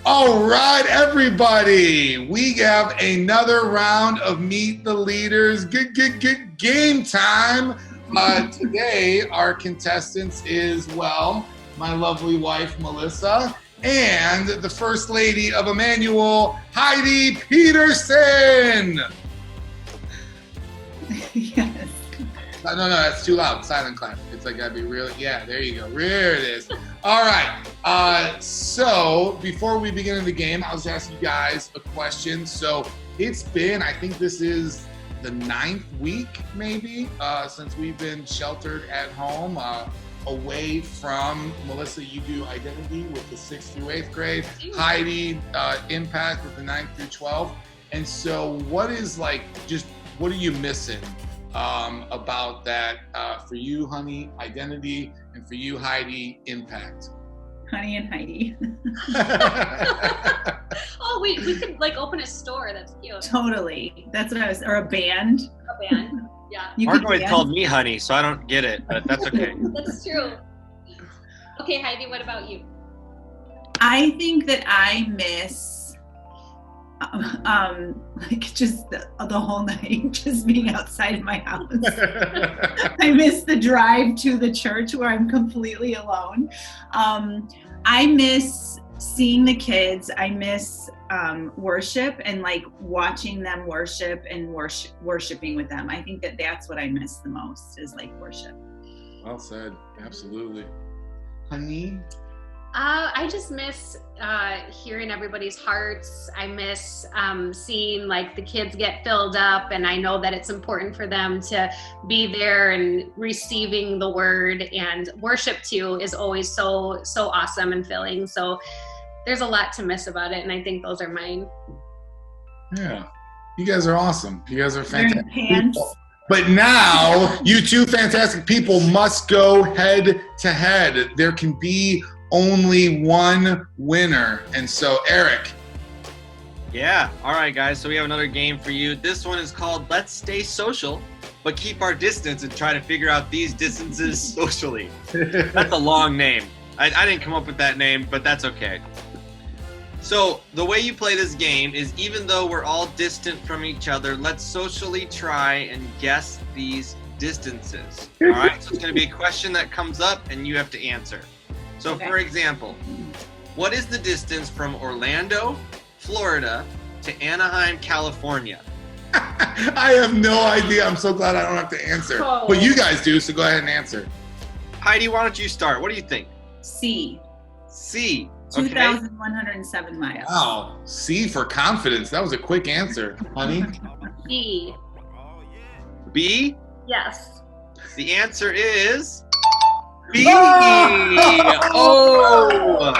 All right, everybody. We have another round of Meet the Leaders. Good game time. Today, our contestants is, well, my lovely wife, Melissa, and the First Lady of Emmanuel, Heidi Peterson. Yes. No, that's too loud. Silent clap. It's like gotta be real. Yeah, there you go. There it is. All right. So before we begin the game, I was asking you guys a question. So it's been, I think this is the 9th week, maybe, since we've been sheltered at home, away from Melissa. You do identity with the 6th through 8th grade. Heidi, impact with the 9th through 12th. And so, what are you missing? About that for you, honey, identity, and for you, Heidi, impact. Honey and Heidi. Oh, we could like open a store. That's cute. Totally. That's what I was, or a band. A band, yeah. Marco called me honey, so I don't get it, but that's okay. That's true. Okay, Heidi, what about you? I think that I miss like just the whole night just being outside of my house. I miss the drive to the church where I'm completely alone. I miss seeing the kids. I miss worship and like watching them worship and worshiping with them. I think that that's what I miss the most is like worship. Well said. Absolutely. Honey? I just miss hearing everybody's hearts. I miss seeing like the kids get filled up, and I know that it's important for them to be there and receiving the word, and worship too is always so awesome and filling. So there's a lot to miss about it, and I think those are mine. Yeah, you guys are awesome. You guys are fantastic Pants. people. But now, you two fantastic people must go head to head. There can be only one winner. And so, Eric. Yeah. All right, guys. So we have another game for you. This one is called Let's Stay Social, but keep our distance and try to figure out these distances socially. That's a long name. I didn't come up with that name, but that's okay. So the way you play this game is even though we're all distant from each other, let's socially try and guess these distances. All right. So it's going to be a question that comes up and you have to answer. So, okay. For example, what is the distance from Orlando, Florida, to Anaheim, California? I have no idea. I'm so glad I don't have to answer. Oh. But you guys do, so go ahead and answer. Heidi, why don't you start? What do you think? C. C. 2,107 miles. Wow. C for confidence. That was a quick answer, honey. B. B? Yes. The answer is... B. Oh!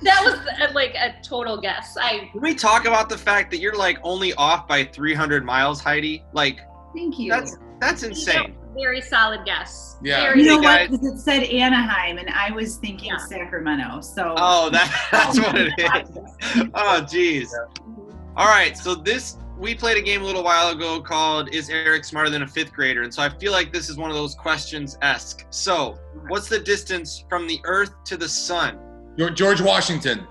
That was like a total guess. Can we talk about the fact that you're like only off by 300 miles, Heidi? Like, thank you. That's insane. Very solid guess. Yeah. You know what? Because it said Anaheim, and I was thinking Sacramento. So. Oh, that's what it is. Oh, geez. All right. So we played a game a little while ago called Is Eric Smarter Than a 5th Grader? And so I feel like this is one of those questions-esque. So what's the distance from the Earth to the sun? George Washington.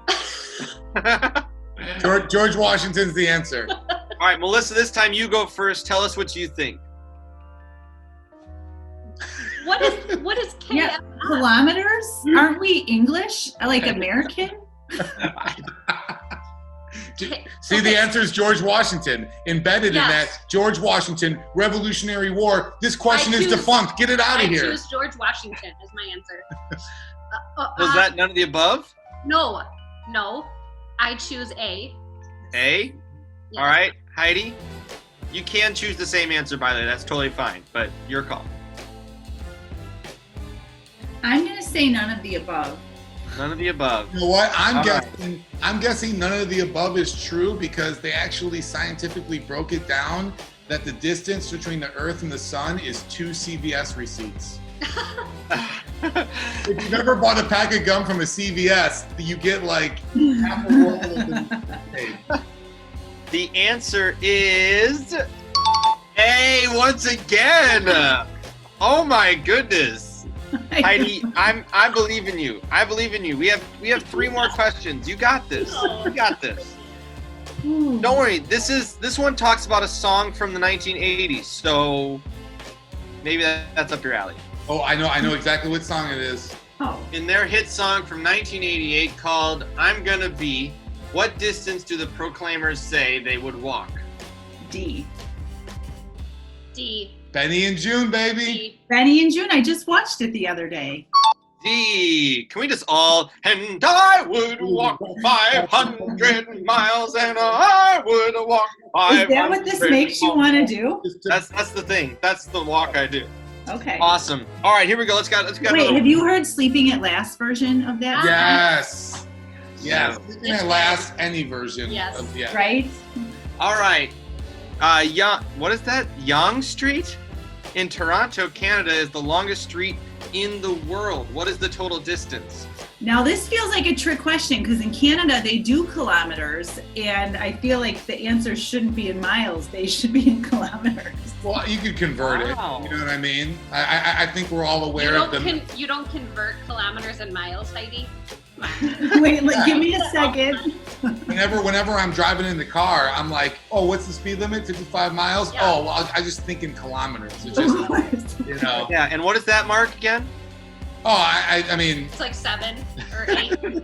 George Washington's the answer. All right, Melissa, this time you go first. Tell us what you think. What is KM? Yeah, kilometers? Aren't we English? Like American? See, the answer is George Washington. Embedded in that, George Washington, Revolutionary War. This question is defunct. Get it out of here. I choose George Washington as my answer. Was that none of the above? No. I choose A. A? Yes. All right, Heidi, you can choose the same answer, by the way. That's totally fine, but your call. I'm going to say none of the above. None of the above. You know what? I'm guessing none of the above is true because they actually scientifically broke it down that the distance between the Earth and the Sun is 2 CVS receipts. If you've ever bought a pack of gum from a CVS, you get like half a roll of them. The answer is A once again. Oh my goodness. Heidi, I believe in you. I believe in you. We have 3 more questions. You got this. You got this. Don't worry. This one talks about a song from the 1980s, so maybe that's up your alley. Oh, I know exactly what song it is. Oh. In their hit song from 1988 called "I'm Gonna Be," what distance do the Proclaimers say they would walk? D. D. Benny and June, baby. D. Benny and June. I just watched it the other day. D. Can we just all? And I would walk 500 miles, and I would walk 500. Is that what this makes you want to do? That's the thing. That's the walk I do. Okay. Awesome. All right, here we go. Let's go. Wait, have you heard "Sleeping at Last" version of that? Yes. Yeah. Sleeping at Last, any version. Yes. Right? All right. What is that? Yonge Street in Toronto, Canada is the longest street in the world. What is the total distance? Now, this feels like a trick question because in Canada they do kilometers, and I feel like the answer shouldn't be in miles. They should be in kilometers. Well, you could convert Wow. it. You know what I mean? I think we're all aware of them. You don't convert kilometers and miles, Heidi? Wait, give me a second. Whenever I'm driving in the car, I'm like, oh, what's the speed limit? 55 miles? Yeah. Oh, well, I just think in kilometers. It's just, you know. Yeah, and what is that mark again? Oh, I mean, It's like 7 or 8.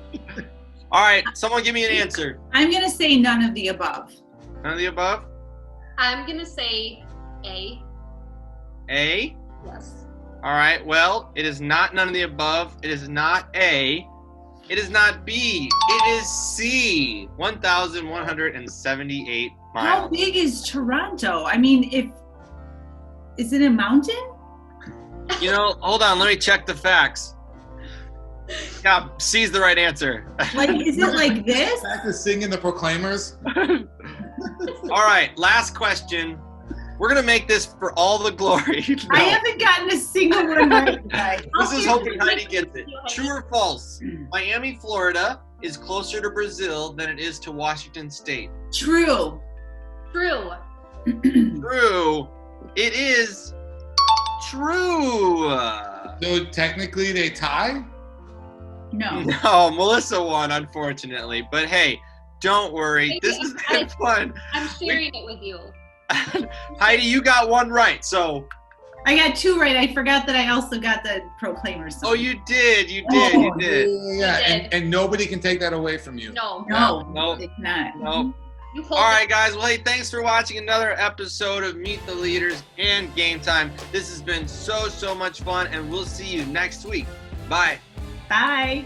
All right, someone give me an answer. I'm going to say none of the above. None of the above? I'm gonna say A. A? Yes. All right, well, it is not none of the above. It is not A. It is not B. It is C. 1,178 miles. How big is Toronto? I mean, is it a mountain? You know, hold on, let me check the facts. Yeah, C's the right answer. Like, is it like this? back to singing the Proclaimers. All right, last question. We're going to make this for all the glory. I No. haven't gotten a single one right, guys. This is hoping Heidi gets it. True or false? Miami, Florida is closer to Brazil than it is to Washington State. True. True. True. It is true. So technically they tie? No. No, Melissa won, unfortunately. But hey, don't worry. This has been fun. I'm sharing it with you. Heidi, you got one right. So, I got 2 right. I forgot that I also got the Proclaimers song. oh, you did. You did. You Oh. did. Yeah, You did. and nobody can take that away from you. No. No, No. it's not. No. You hold All right, guys. Well, hey, thanks for watching another episode of Meet the Leaders and Game Time. This has been so much fun, and we'll see you next week. Bye. Bye.